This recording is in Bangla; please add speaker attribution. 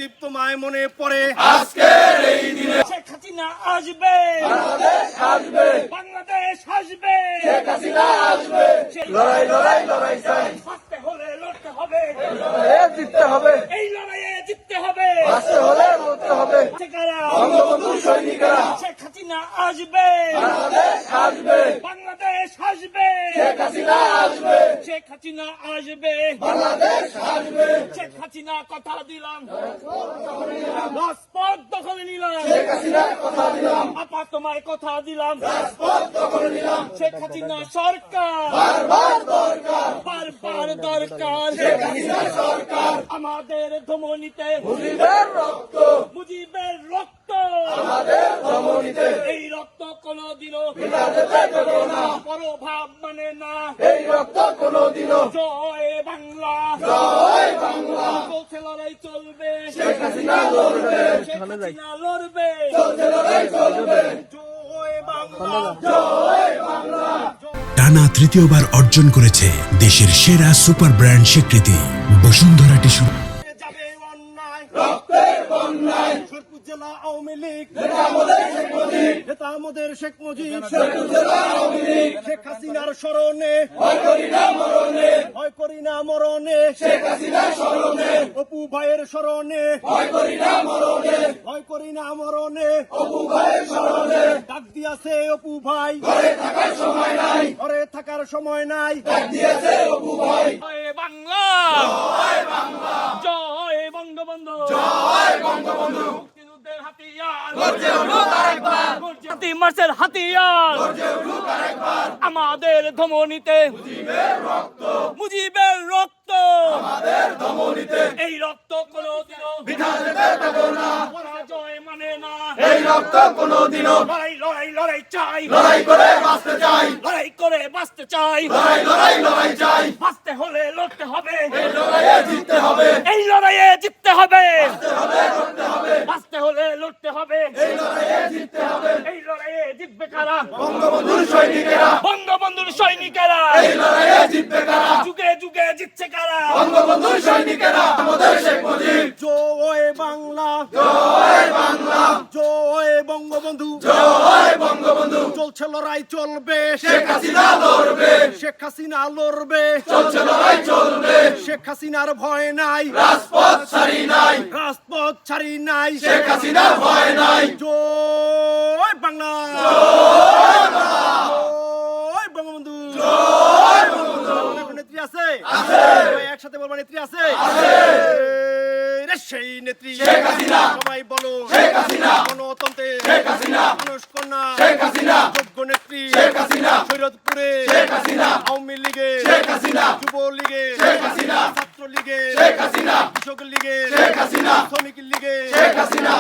Speaker 1: মুজিব তোমায় মনে পড়ে
Speaker 2: আজকের এই দিনে
Speaker 3: শেখ হাসিনা আসবে,
Speaker 2: বাংলাদেশ আসবে,
Speaker 3: বাংলাদেশ আসবে,
Speaker 2: শেখ হাসিনা আসবে। লড়াই লড়াই লড়াই চাই,
Speaker 3: বাঁচতে হলে লড়তে হবে,
Speaker 2: লড়াইয়ে জিততে হবে,
Speaker 3: এই লড়াইয়ে জিততে হবে।
Speaker 2: বাঁচতে হলে লড়তে হবে।
Speaker 3: সেকারা
Speaker 2: বঙ্গবন্ধুর সৈনিকেরা
Speaker 3: শেখ হাসিনা আসবে,
Speaker 2: বাংলাদেশ আসবে,
Speaker 3: বাংলাদেশ আসবে,
Speaker 2: শেখ হাসিনা আসবে,
Speaker 3: শেখ হাসিনা আসবে,
Speaker 2: বাংলাদেশ আসবে।
Speaker 3: শেখ হাসিনা কথা দিলাম, রাজপথ দখলে নিলাম,
Speaker 2: শেখ হাসিনার কথা দিলাম,
Speaker 3: আপা তোমায় কথা দিলাম,
Speaker 2: রাজপথ দখলে নিলাম।
Speaker 3: শেখ হাসিনা সরকার
Speaker 2: বারবার দরকার,
Speaker 3: বারবার দরকার,
Speaker 2: শেখ হাসিনা সরকার।
Speaker 3: আমাদের ধমনীতে
Speaker 2: মুজিবের রক্ত,
Speaker 3: মুজিবের রক্ত,
Speaker 2: আমাদের ধমনীতে,
Speaker 3: এই রক্ত কোনদিনও
Speaker 2: বিনা যেতে দেব না।
Speaker 3: পরভাব মানে না।
Speaker 2: এই রক্ত কোনদিনও
Speaker 3: জয় বাংলা,
Speaker 2: জয় বাংলা।
Speaker 3: চলছে লড়াই চলবে,
Speaker 2: শেখ হাসিনা লড়বে,
Speaker 3: শেখ হাসিনা লড়বে,
Speaker 2: চলছে লড়াই চলবে।
Speaker 3: জয় বাংলা।
Speaker 2: জয় বাংলা।
Speaker 4: টানা তৃতীয়বার অর্জন করেছে দেশের সেরা সুপার ব্র্যান্ড স্বীকৃতি বসুন্ধরা টিস্যু।
Speaker 3: যাবে অন্যায়,
Speaker 2: রক্তের বন্যায়,
Speaker 3: শেরপুর জেলা আওয়ামী লীগ,
Speaker 2: নেতা আমাদের শেখ মুজিব,
Speaker 3: নেতা আমাদের শেখ মুজিব,
Speaker 2: শেরপুর জেলা আওয়ামী লীগ।
Speaker 3: শেখ হাসিনার স্মরণে,
Speaker 2: ভয় করি না মরণে,
Speaker 3: ভয় করি না মরণে,
Speaker 2: শেখ হাসিনা স্মরণে,
Speaker 3: অপু ভাইয়ের স্মরণে,
Speaker 2: ভয় করি না মরণে,
Speaker 3: ভয় করি না মরণে,
Speaker 2: অপু ভাইয়ের স্মরণে।
Speaker 3: ডাক দিয়াছে অপু ভাই,
Speaker 2: ঘরে থাকার সময় নাই,
Speaker 3: ঘরে থাকার সময় নাই।
Speaker 2: ডাক দিয়েছে অপু ভাই।
Speaker 3: জয় বাংলা,
Speaker 2: জয় বাংলা,
Speaker 3: জয় বঙ্গবন্ধু,
Speaker 2: জয় বঙ্গবন্ধু।
Speaker 3: মুক্তিযুদ্ধের হাতিয়ার,
Speaker 2: গর্জে উঠুক আরেকবার,
Speaker 3: জাতি মার্চের হাতিয়ার,
Speaker 2: গর্জে উঠুক আরেকবার।
Speaker 3: আমাদের ধমনীতে
Speaker 2: মুজিবের রক্ত,
Speaker 3: মুজিবের রক্ত,
Speaker 2: আমাদের ধমনীতে,
Speaker 3: এই রক্ত কোনদিনও
Speaker 2: বিনা যেতে দেব না।
Speaker 3: পরাজয় মানে না।
Speaker 2: এই রক্ত কোনদিনও
Speaker 3: লড়াই লড়াই লড়াই চাই,
Speaker 2: লড়াই করে বাঁচতে চাই,
Speaker 3: লড়াই করে বাঁচতে চাই,
Speaker 2: লড়াই লড়াই লড়াই চাই।
Speaker 3: বাঁচতে হলে লড়তে হবে,
Speaker 2: এই লড়াইয়ে জিততে হবে,
Speaker 3: এই লড়াইয়ে জিততে হবে,
Speaker 2: লড়তে হবে,
Speaker 3: বাঁচতে হলে লড়তে হবে,
Speaker 2: এই লড়াইয়ে জিততে হবে।
Speaker 3: এই লড়াইয়ে জিতবে কারা?
Speaker 2: বঙ্গবন্ধুর সৈনিকেরা,
Speaker 3: বঙ্গবন্ধুর সৈনিকেরা।
Speaker 2: এই লড়াইয়ে জিতবে কারা?
Speaker 3: যুগে যুগে জিতছে কারা?
Speaker 2: বঙ্গবন্ধুর সৈনিকেরা, আমাদের শেখ মুজিব।
Speaker 3: জয় বাংলা,
Speaker 2: জয় বাংলা,
Speaker 3: জয় বঙ্গবন্ধু,
Speaker 2: জয় বঙ্গবন্ধু।
Speaker 3: চলছে লড়াই চলবে,
Speaker 2: শেখ হাসিনা লড়বে,
Speaker 3: শেখ হাসিনা লড়বে,
Speaker 2: চলছে লড়াই চলবে।
Speaker 3: শেখ হাসিনার ভয় নাই,
Speaker 2: রাজপথ ছাড়ি নাই,
Speaker 3: রাজপথ ছাড়ি নাই।
Speaker 2: শেখ হাসিনার ভয় নাই।
Speaker 3: জয় বাংলা,
Speaker 2: জয় বাংলা,
Speaker 3: জয় বঙ্গবন্ধু,
Speaker 2: জয় বঙ্গবন্ধু।
Speaker 3: কোনো নেত্রী আছে?
Speaker 2: আছে।
Speaker 3: সবাই একসাথে বলবা নেত্রী আছে?
Speaker 2: আছে।
Speaker 3: রে সেই নেত্রী
Speaker 2: শেখ হাসিনা।
Speaker 3: সবাই বলো
Speaker 2: শেখ হাসিনা।
Speaker 3: গণতন্ত্রে
Speaker 2: শেখ হাসিনা।
Speaker 3: মানুষ কন্যা
Speaker 2: শেখ হাসিনা।
Speaker 3: যোগ্য নেত্রী
Speaker 2: শেখ হাসিনা।
Speaker 3: শরীয়তপুরে
Speaker 2: শেখ হাসিনা।
Speaker 3: আওয়ামী লীগে,
Speaker 2: শেখ হাসিনা।
Speaker 3: যুবলীগে,
Speaker 2: শেখ হাসিনা।
Speaker 3: ছাত্র লীগে,
Speaker 2: শেখ হাসিনা।
Speaker 3: কৃষক লীগে,
Speaker 2: শেখ হাসিনা।
Speaker 3: শ্রমিক লীগে,
Speaker 2: শেখ হাসিনা।